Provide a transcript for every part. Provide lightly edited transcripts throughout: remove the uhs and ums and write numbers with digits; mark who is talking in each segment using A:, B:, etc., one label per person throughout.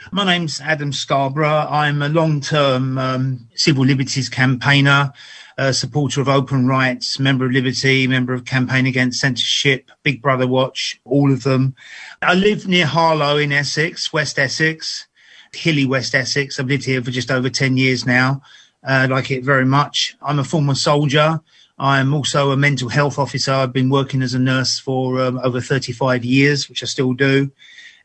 A: My name's Adam Scarborough. I'm a long-term civil liberties campaigner, supporter of open rights, member of Liberty, member of Campaign Against Censorship, Big Brother Watch, all of them. I live near Harlow in Essex, West Essex, hilly West Essex. I've lived here for just over 10 years now. I like it very much. I'm a former soldier. I'm also a mental health officer. I've been working as a nurse for over 35 years, which I still do.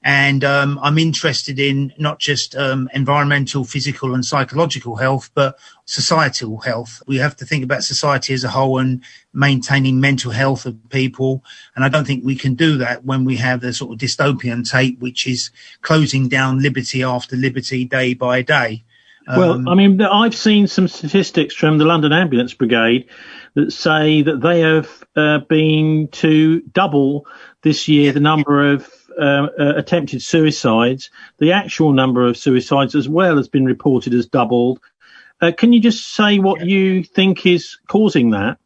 A: And I'm interested in not just environmental, physical and psychological health, but societal health. We have to think about society as a whole and maintaining mental health of people. And I don't think we can do that when we have the sort of dystopian take, which is closing down liberty after liberty day by day.
B: Well, I mean, I've seen some statistics from the London Ambulance Brigade that say that they have been to double this year the number of attempted suicides. The actual number of suicides as well has been reported as doubled. Can you just say what you think is causing that?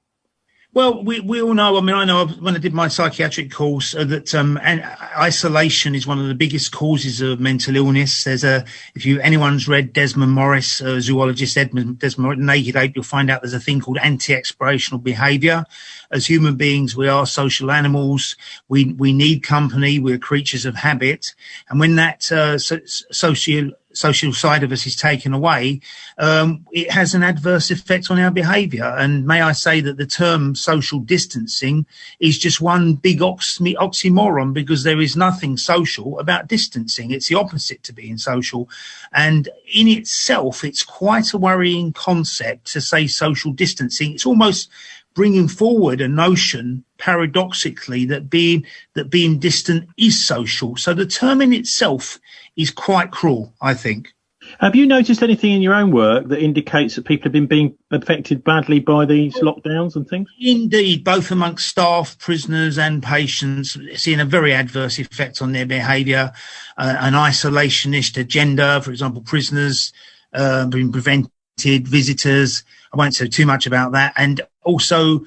A: Well, we all know, I mean, I know when I did my psychiatric course that isolation is one of the biggest causes of mental illness. Anyone's read Desmond Morris, zoologist Desmond Morris, Naked Ape, you'll find out there's a thing called anti-explorational behaviour. As human beings, we are social animals. We need company. We're creatures of habit. And when that social side of us is taken away, it has an adverse effect on our behaviour. And may I say that the term social distancing is just one big oxymoron, because there is nothing social about distancing. It's the opposite to being social. And in itself, it's quite a worrying concept to say social distancing. It's almost bringing forward a notion, paradoxically, that being distant is social. So the term in itself is quite cruel, I think.
B: Have you noticed anything in your own work that indicates that people have been being affected badly by these lockdowns and things?
A: Indeed, both amongst staff, prisoners and patients, seeing a very adverse effect on their behaviour, an isolationist agenda. For example, prisoners being prevented, visitors. I won't say too much about that. And also,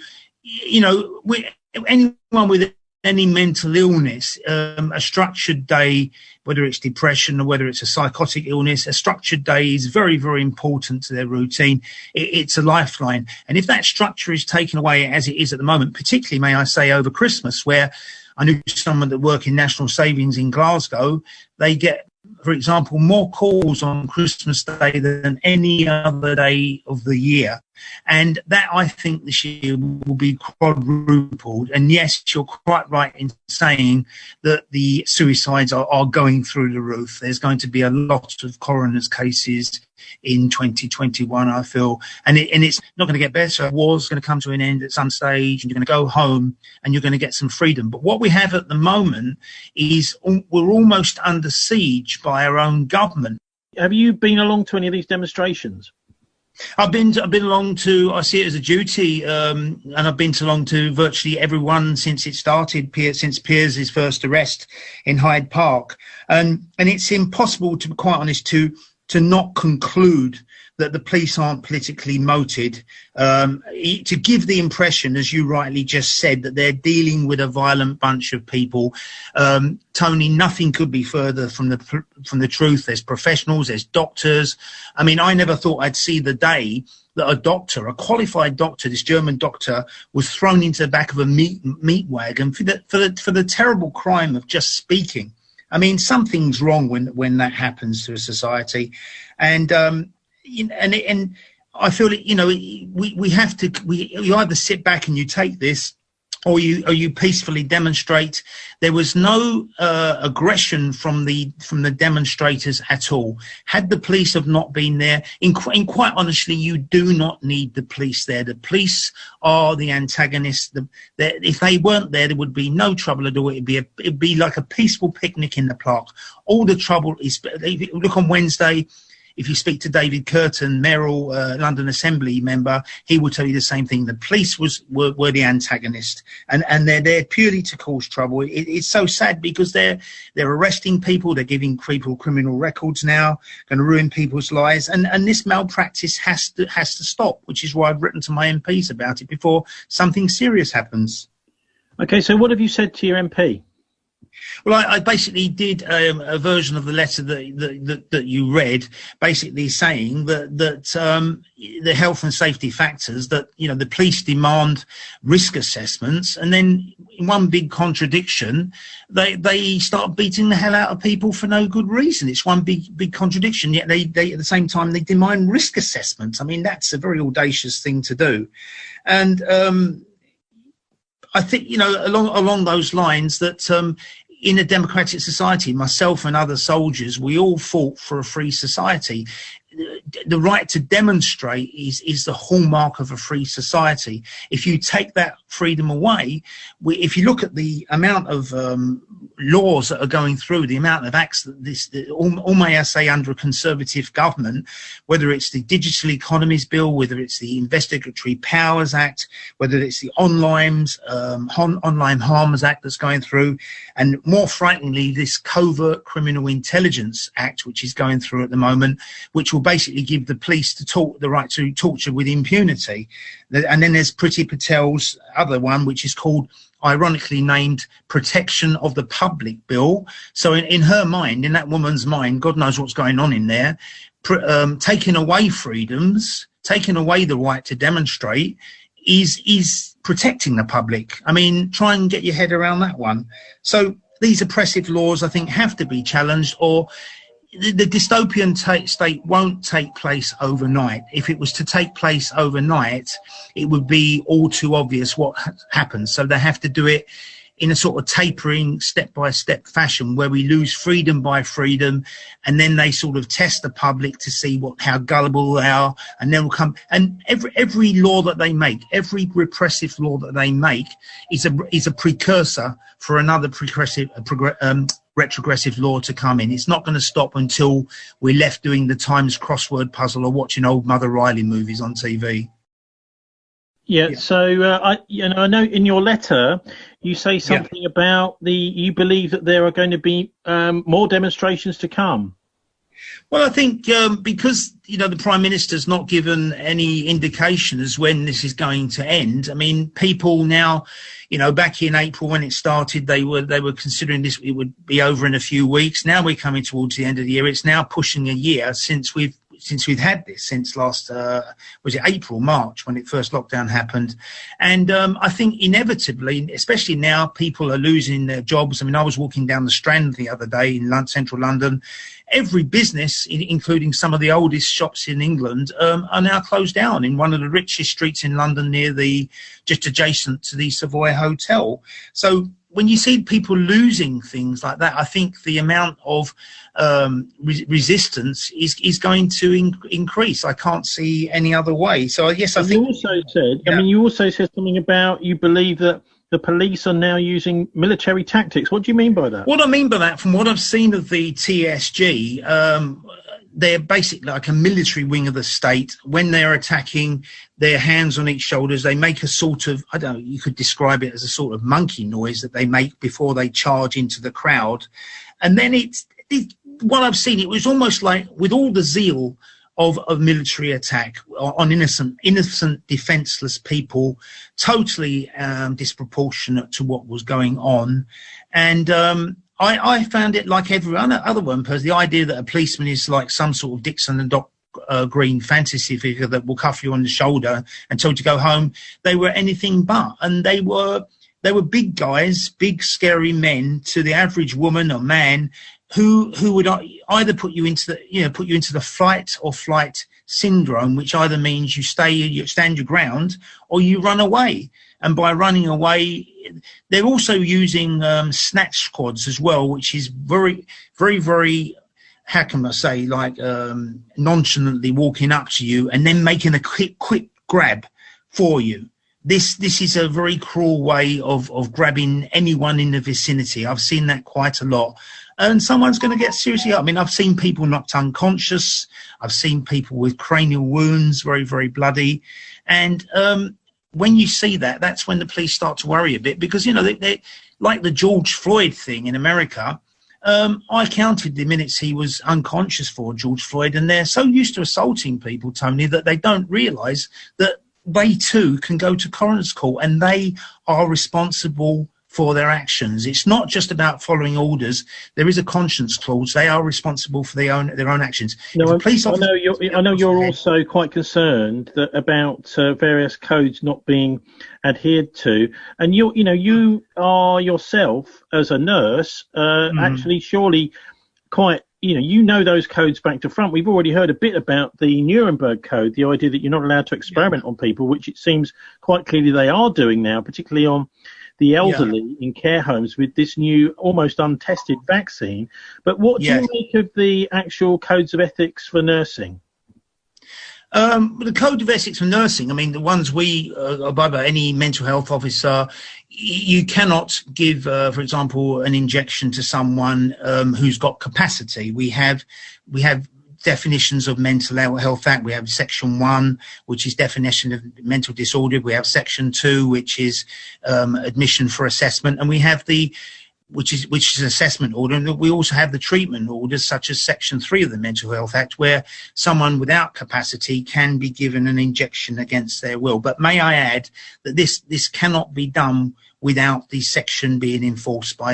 A: anyone with any mental illness, a structured day, whether it's depression or whether it's a psychotic illness, a structured day is very, very important to their routine. It's a lifeline. And if that structure is taken away as it is at the moment, particularly, may I say, over Christmas, where I knew someone that worked in National Savings in Glasgow, they get, for example, more calls on Christmas Day than any other day of the year. And that, I think, this year will be quadrupled. And yes, you're quite right in saying that the suicides are going through the roof. There's going to be a lot of coroner's cases in 2021, I feel. And it's not going to get better. War's going to come to an end at some stage, and you're going to go home and you're going to get some freedom. But what we have at the moment is we're almost under siege by our own government.
B: Have you been along to any of these demonstrations?
A: I've been along to, I see it as a duty, and I've been along to virtually everyone since it started, since Piers' first arrest in Hyde Park. And it's impossible, to be quite honest, to not conclude that the police aren't politically motivated, to give the impression, as you rightly just said, that they're dealing with a violent bunch of people. Tony, nothing could be further from the truth. There's professionals, there's doctors. I mean, I never thought I'd see the day that a qualified doctor, this German doctor, was thrown into the back of a meat wagon for the terrible crime of just speaking. I mean, something's wrong when that happens to a society, and I feel that, you either sit back and you take this, or you peacefully demonstrate. There was no aggression from the demonstrators at all. Had the police have not been there, in quite honestly, you do not need the police there. The police are the antagonists. If they weren't there, there would be no trouble at all. It'd be like a peaceful picnic in the park. All the trouble is, if you look on Wednesday, if you speak to David Curtin, mayoral London Assembly member, he will tell you the same thing. The police were the antagonist, and they're there purely to cause trouble. It's so sad, because they're arresting people, they're giving people criminal records now, going to ruin people's lives, and this malpractice has to stop, which is why I've written to my MPs about it before something serious happens.
B: Okay, so what have you said to your MP?
A: Well, I basically did a version of the letter that you read, basically saying that the health and safety factors, that the police demand risk assessments, and then in one big contradiction, they start beating the hell out of people for no good reason. It's one big contradiction. Yet they at the same time they demand risk assessments. I mean, that's a very audacious thing to do, and I think along those lines that. In a democratic society, myself and other soldiers, we all fought for a free society. The right to demonstrate is the hallmark of a free society. If you take that freedom away, if you look at the amount of laws that are going through, the amount of acts that all may I say under a conservative government, whether it's the Digital Economies Bill, whether it's the Investigatory Powers Act, whether it's the Online Harms Act that's going through, and more frighteningly, this Covert Criminal Intelligence Act, which is going through at the moment, which will basically give the police the right to torture with impunity. And then there's Priti Patel's other one, which is called, ironically named, Protection of the Public Bill. So in her mind, in that woman's mind, God knows what's going on in there, taking away freedoms, taking away the right to demonstrate is protecting the public. I mean, try and get your head around that one. So these oppressive laws, I think, have to be challenged, or the dystopian state won't take place overnight. If it was to take place overnight, it would be all too obvious what happens. So they have to do it in a sort of tapering, step-by-step fashion, where we lose freedom by freedom, and then they sort of test the public to see how gullible they are, and then will come. And every law that they make, every repressive law that they make, is a precursor for another retrogressive law to come in. It's not going to stop until we're left doing the Times crossword puzzle or watching old Mother Riley movies on TV.
B: Yeah. So I know in your letter you say something about you believe that there are going to be more demonstrations to come.
A: Well, I think because the Prime Minister's not given any indication as when this is going to end. I mean, people now, back in April when it started, they were considering this, it would be over in a few weeks. Now we're coming towards the end of the year. It's now pushing a year since we've had this, since last was it April, March, when it first lockdown happened. And I think inevitably, especially now, people are losing their jobs. I mean, I was walking down the Strand the other day in central London. Every business, including some of the oldest shops in England, are now closed down in one of the richest streets in London, just adjacent to the Savoy Hotel. So when you see people losing things like that, I think the amount of resistance is going to increase. I can't see any other way. So yes, I think
B: you also said. Yeah. I mean, you also said something about you believe that the police are now using military tactics. What do you mean by that?
A: What I mean by that, from what I've seen of the TSG, they're basically like a military wing of the state. When they're attacking, their hands on each shoulders, they make a sort of, I don't know, you could describe it as a sort of monkey noise that they make before they charge into the crowd. And then what I've seen, it was almost like, with all the zeal of military attack on innocent, defenseless people, totally disproportionate to what was going on. And I found it like every other one person, the idea that a policeman is like some sort of Dixon and Doc Green fantasy figure that will cuff you on the shoulder and tell you to go home. They were anything but, and they were big guys, big scary men to the average woman or man who would either put you into the fight or flight syndrome, which either means you stand your ground or you run away. And by running away, they're also using snatch squads as well, which is very, very, very, how can I say, like nonchalantly walking up to you and then making a quick grab for you. This is a very cruel way of grabbing anyone in the vicinity. I've seen that quite a lot. And someone's going to get seriously hurt. I mean, I've seen people knocked unconscious. I've seen people with cranial wounds, very, very bloody. And when you see that, that's when the police start to worry a bit, because, they like the George Floyd thing in America. I counted the minutes he was unconscious for, George Floyd, and they're so used to assaulting people, Tony, that they don't realise that they too can go to coroner's court and they are responsible for their actions. It's not just about following orders. There is a conscience clause. They are responsible for their own actions.
B: No, I know you're also quite concerned about various codes not being adhered to, and you are yourself as a nurse actually surely quite. You know those codes back to front. We've already heard a bit about the Nuremberg Code, the idea that you're not allowed to experiment on people, which it seems quite clearly they are doing now, particularly on the elderly in care homes with this new, almost untested vaccine. But what do you make of the actual codes of ethics for nursing?
A: The code of ethics for nursing, I mean, the ones we abide by, any mental health officer, you cannot give, for example, an injection to someone who's got capacity. We have definitions of Mental Health Act. We have Section 1, which is definition of mental disorder. We have Section 2, which is admission for assessment, and we have which is an assessment order, and we also have the treatment orders, such as Section 3 of the Mental Health Act, where someone without capacity can be given an injection against their will. But may I add that this cannot be done without the section being enforced by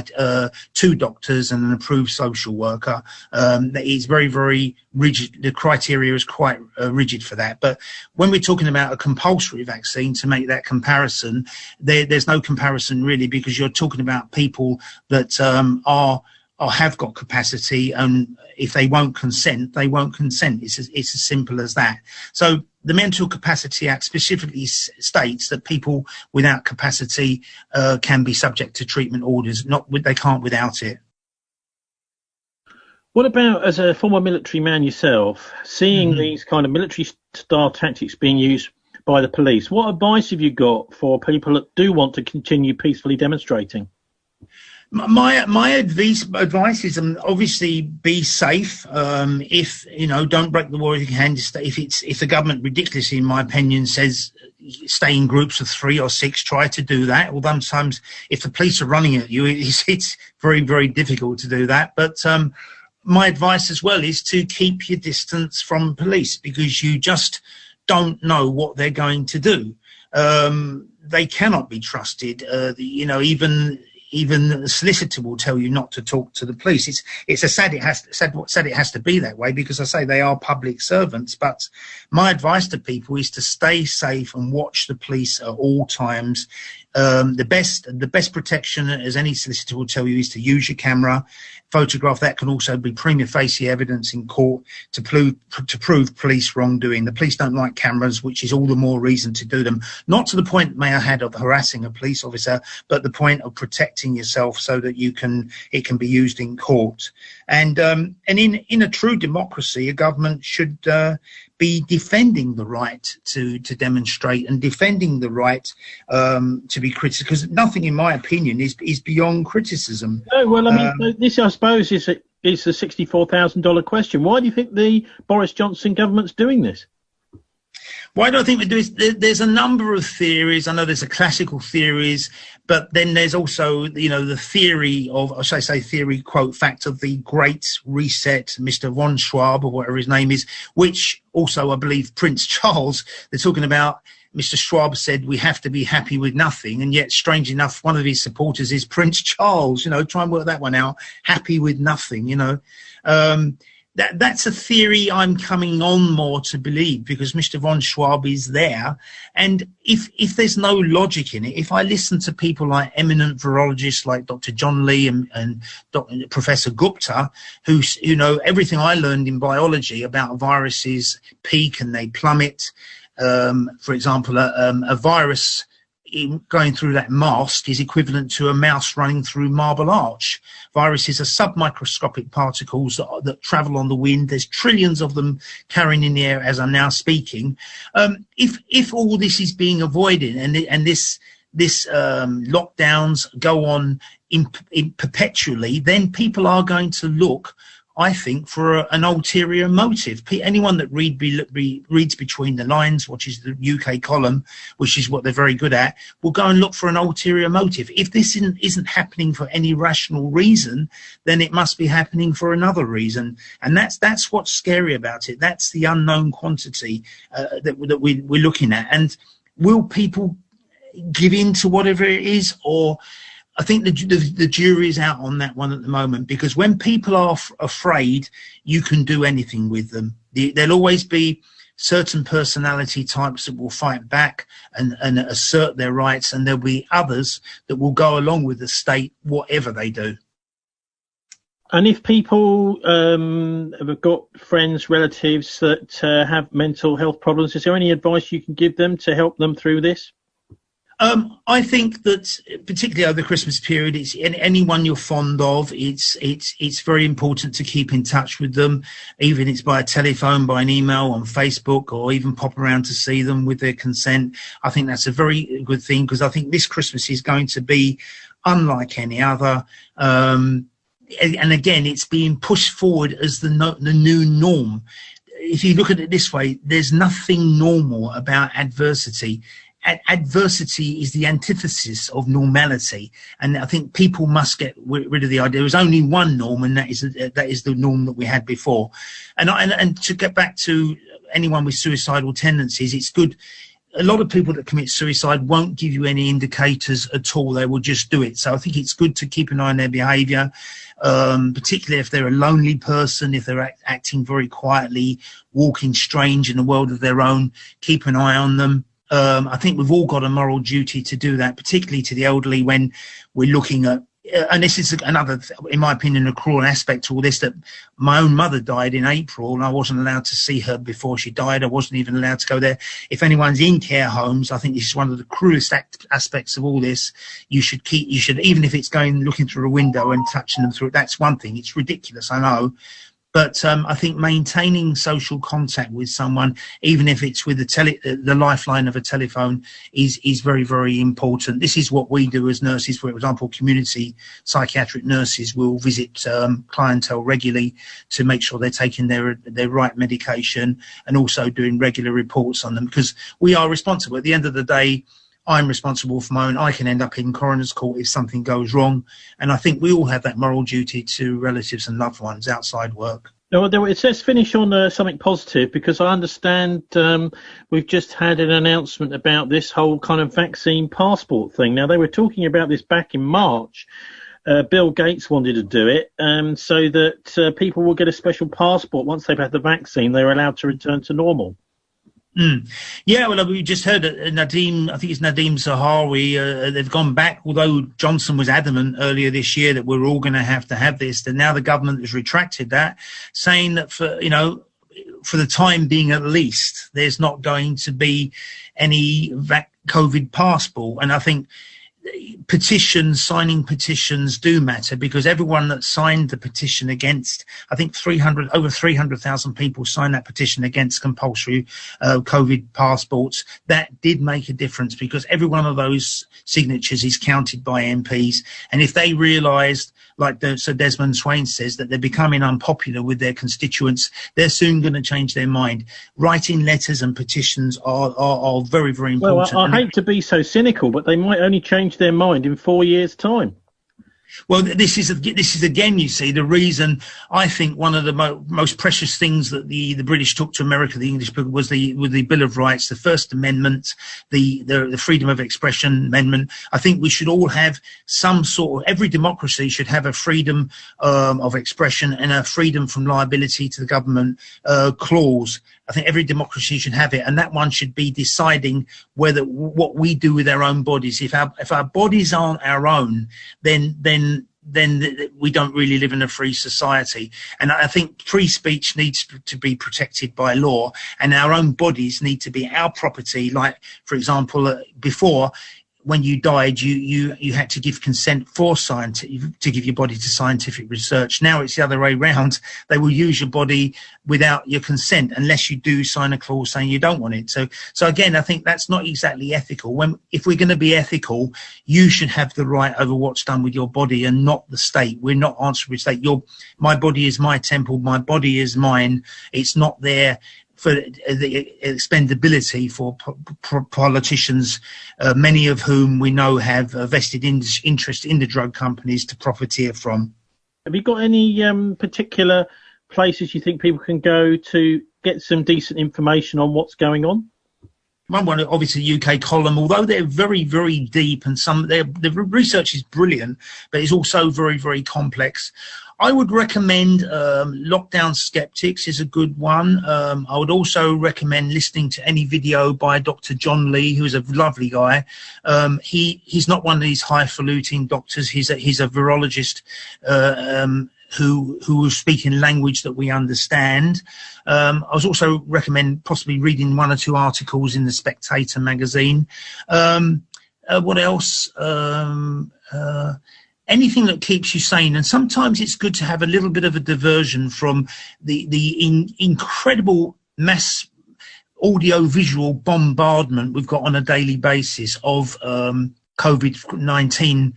A: 2 doctors and an approved social worker. That is very, very rigid. The criteria is quite rigid for that. But when we're talking about a compulsory vaccine, to make that comparison, there's no comparison really, because you're talking about people that have got capacity, and if they won't consent, they won't consent. It's as simple as that. So the Mental Capacity Act specifically states that people without capacity can be subject to treatment orders. They can't without it.
B: What about, as a former military man yourself, seeing these kind of military-style tactics being used by the police? What advice have you got for people that do want to continue peacefully demonstrating?
A: My advice is obviously be safe. If don't break the law if you can. If the government ridiculously, in my opinion, says stay in groups of 3 or 6, try to do that. Although sometimes if the police are running at you, it's very, very difficult to do that. But my advice as well is to keep your distance from police, because you just don't know what they're going to do. They cannot be trusted. Even the solicitor will tell you not to talk to the police. It's sad it has to be that way, because I say they are public servants. But my advice to people is to stay safe and watch the police at all times. The best protection, as any solicitor will tell you, is to use your camera. Photograph that can also be prima facie evidence in court to prove police wrongdoing. The police don't like cameras, which is all the more reason to do them. Not to the point, may I add, of harassing a police officer, but the point of protecting yourself so that it can be used in court. And in a true democracy, a government should be defending the right to demonstrate and defending the right to be critical, because nothing, in my opinion, is beyond criticism.
B: Oh, well, I mean, this, I suppose, is a $64,000 question. Why do you think the Boris Johnson government's doing this?
A: Why do I think we do this? There's a number of theories. I know there's a classical theories, but then there's also, the theory of, or should I say theory, quote, fact of the Great Reset, Mr. von Schwab, or whatever his name is, which also, I believe, Prince Charles, they're talking about. Mr. Schwab said we have to be happy with nothing, and yet, strange enough, one of his supporters is Prince Charles. Try and work that one out. Happy with nothing, That's a theory I'm coming on more to believe, because Mr. von Schwab is there. And if there's no logic in it, if I listen to people like eminent virologists like Dr. John Lee and Professor Gupta, who know everything I learned in biology about viruses peak and they plummet. For example, a virus going through that mast is equivalent to a mouse running through Marble Arch. Viruses are submicroscopic particles that travel on the wind. There's trillions of them carrying in the air as I'm now speaking. If all this is being avoided and this lockdowns go on in perpetually, then people are going to look, I think, for an ulterior motive. Anyone that reads between the lines, watches the UK column, which is what they're very good at, will go and look for an ulterior motive. If this isn't happening for any rational reason, then it must be happening for another reason. And that's what's scary about it. That's the unknown quantity that we're looking at. And will people give in to whatever it is, or I think the jury is out on that one at the moment, because when people are afraid, you can do anything with them. There'll always be certain personality types that will fight back and assert their rights, and there'll be others that will go along with the state, whatever they do.
B: And if people have got friends, relatives that have mental health problems, is there any advice you can give them to help them through this?
A: I think that particularly over the Christmas period, it's anyone you're fond of. It's very important to keep in touch with them, even if it's by a telephone, by an email, on Facebook, or even pop around to see them with their consent. I think that's a very good thing, because I think this Christmas is going to be unlike any other. And again, it's being pushed forward as the new norm. If you look at it this way, there's nothing normal about adversity. Adversity is the antithesis of normality, and I think people must get rid of the idea there's only one norm, and that is the norm that we had before. And to get back to anyone with suicidal tendencies, it's good. A lot of people that commit suicide won't give you any indicators at all. They will just do it. So I think it's good to keep an eye on their behaviour, particularly if they're a lonely person, if they're acting very quietly, walking strange in a world of their own. Keep an eye on them. I think we've all got a moral duty to do that, particularly to the elderly, when we're looking at, and this is another, in my opinion, a cruel aspect to all this, that my own mother died in April and I wasn't allowed to see her before she died. I wasn't even allowed to go there. If anyone's in care homes, I think this is one of the cruelest aspects of all this. You should, even if it's looking through a window and touching them through it, that's one thing. It's ridiculous, I know. But I think maintaining social contact with someone, even if it's with the lifeline of a telephone, is very, very important. This is what we do as nurses. For example, community psychiatric nurses will visit clientele regularly to make sure they're taking their right medication, and also doing regular reports on them, because we are responsible. At the end of the day, I'm responsible for my own. I can end up in coroner's court if something goes wrong. And I think we all have that moral duty to relatives and loved ones outside work.
B: No, it says finish on something positive, because I understand we've just had an announcement about this whole kind of vaccine passport thing. Now, they were talking about this back in March. Bill Gates wanted to do it so that people will get a special passport. Once they've had the vaccine, they're allowed to return to normal.
A: Yeah, well, we just heard Nadeem, I think it's Nadeem Zahawi, they've gone back, although Johnson was adamant earlier this year that we're all going to have this, and now the government has retracted that, saying that for the time being at least, there's not going to be any COVID passport. And I think signing petitions do matter, because everyone that signed the petition against, I think over 300,000 people signed that petition against compulsory COVID passports. That did make a difference, because every one of those signatures is counted by MPs. And if they realised, like Sir Desmond Swayne says, that they're becoming unpopular with their constituents, they're soon going to change their mind. Writing letters and petitions are very, very important.
B: Well, I hate to be so cynical, but they might only change their mind in 4 years' time.
A: Well, this is again, you see, the reason I think one of the most precious things that the British took to America, the English people, was the Bill of Rights, the First Amendment, the Freedom of Expression Amendment. I think we should all have every democracy should have a freedom of expression and a freedom from liability to the government clause. I think every democracy should have it, and that one should be deciding what we do with our own bodies. If our bodies aren't our own, then we don't really live in a free society. And I think free speech needs to be protected by law, and our own bodies need to be our property. Like, for example, before, when you died, you had to give consent to give your body to scientific research. Now it's the other way round. They will use your body without your consent, unless you do sign a clause saying you don't want it. So again, I think that's not exactly ethical. If we're going to be ethical, you should have the right over what's done with your body, and not the state. We're not answering the state. My body is my temple. My body is mine. It's not there for the expendability for politicians, many of whom we know have a vested interest in the drug companies to profiteer from.
B: Have you got any particular places you think people can go to get some decent information on what's going on?
A: one, obviously UK column, although they're very, very deep, and the research is brilliant, but it's also very, very complex. I would recommend Lockdown Skeptics is a good one. I would also recommend listening to any video by Dr. John Lee, who's a lovely guy. He's not one of these highfalutin doctors. He's a virologist who will speak in language that we understand. I was also recommend possibly reading one or two articles in the Spectator magazine. What else? Anything that keeps you sane. And sometimes it's good to have a little bit of a diversion from the incredible mass audio-visual bombardment we've got on a daily basis of COVID-19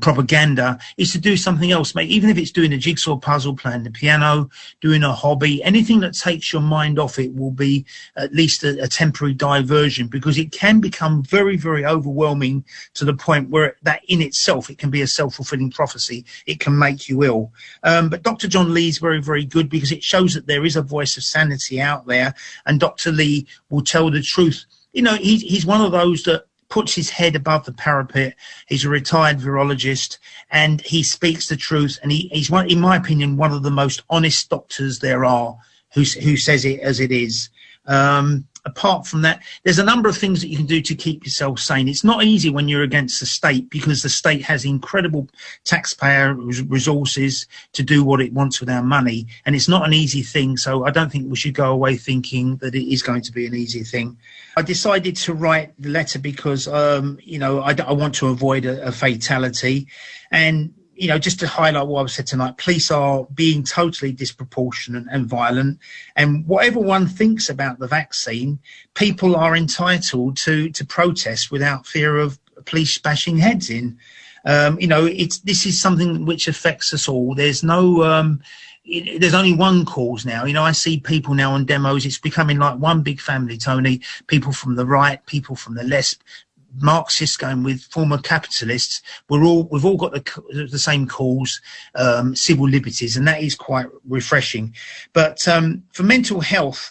A: propaganda, is to do something else, mate. Even if it's doing a jigsaw puzzle, playing the piano, doing a hobby, anything that takes your mind off it will be at least a temporary diversion, because it can become very, very overwhelming to the point where that in itself, it can be a self-fulfilling prophecy. It can make you ill. But Dr. John Lee is very, very good, because it shows that there is a voice of sanity out there, and Dr. Lee will tell the truth. You know, he's one of those that puts his head above the parapet. He's a retired virologist, and he speaks the truth. And he's one, in my opinion, one of the most honest doctors there are, who says it as it is. Apart from that, there's a number of things that you can do to keep yourself sane. It's not easy when you're against the state, because the state has incredible taxpayer resources to do what it wants with our money, and it's not an easy thing. So I don't think we should go away thinking that it is going to be an easy thing. I decided to write the letter because, you know, I want to avoid a fatality. And you know, just to highlight what I've said tonight, police are being totally disproportionate and violent. And whatever one thinks about the vaccine, people are entitled to protest without fear of police bashing heads in. You know, this is something which affects us all. There's no, there's only one cause now. You know, I see people now on demos. It's becoming like one big family, Tony. People from the right, people from the left, Marxists going with former capitalists. We've all got the same cause, civil liberties, and that is quite refreshing. But for mental health,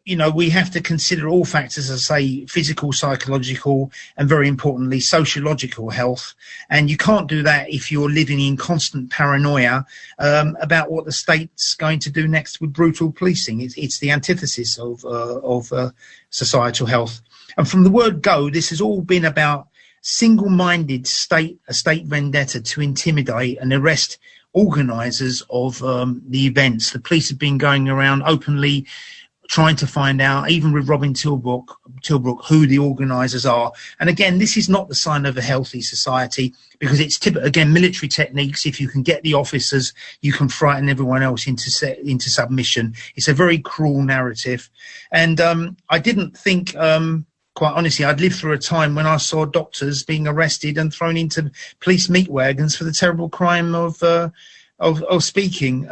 A: you know, we have to consider all factors, as I say, physical, psychological, and very importantly, sociological health. And you can't do that if you're living in constant paranoia about what the state's going to do next with brutal policing. It's the antithesis of societal health. And from the word go, this has all been about single-minded state vendetta to intimidate and arrest organisers of the events. The police have been going around openly trying to find out, even with Robin Tilbrook, who the organisers are. And again, this is not the sign of a healthy society, because it's again military techniques. If you can get the officers, you can frighten everyone else into submission. It's a very cruel narrative. And I didn't think, quite honestly, I'd lived through a time when I saw doctors being arrested and thrown into police meat wagons for the terrible crime of speaking.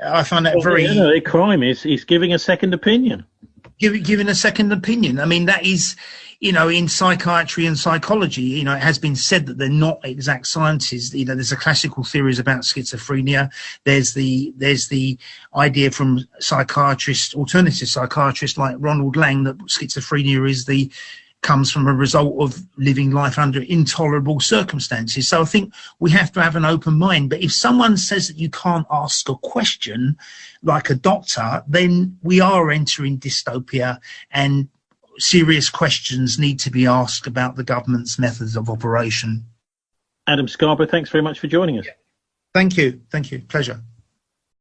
A: I find that very...
B: You know, the crime is giving a second opinion.
A: Giving a second opinion. I mean, that is, you know, in psychiatry and psychology, you know, it has been said that they're not exact sciences. You know, there's a classical theories about schizophrenia. There's the idea from psychiatrists, alternative psychiatrists like Ronald Lang, that schizophrenia comes from a result of living life under intolerable circumstances. So I think we have to have an open mind. But if someone says that you can't ask a question like a doctor, then we are entering dystopia, and serious questions need to be asked about the government's methods of operation.
B: Adam Scarborough, thanks very much for joining us.
A: Thank you. Pleasure.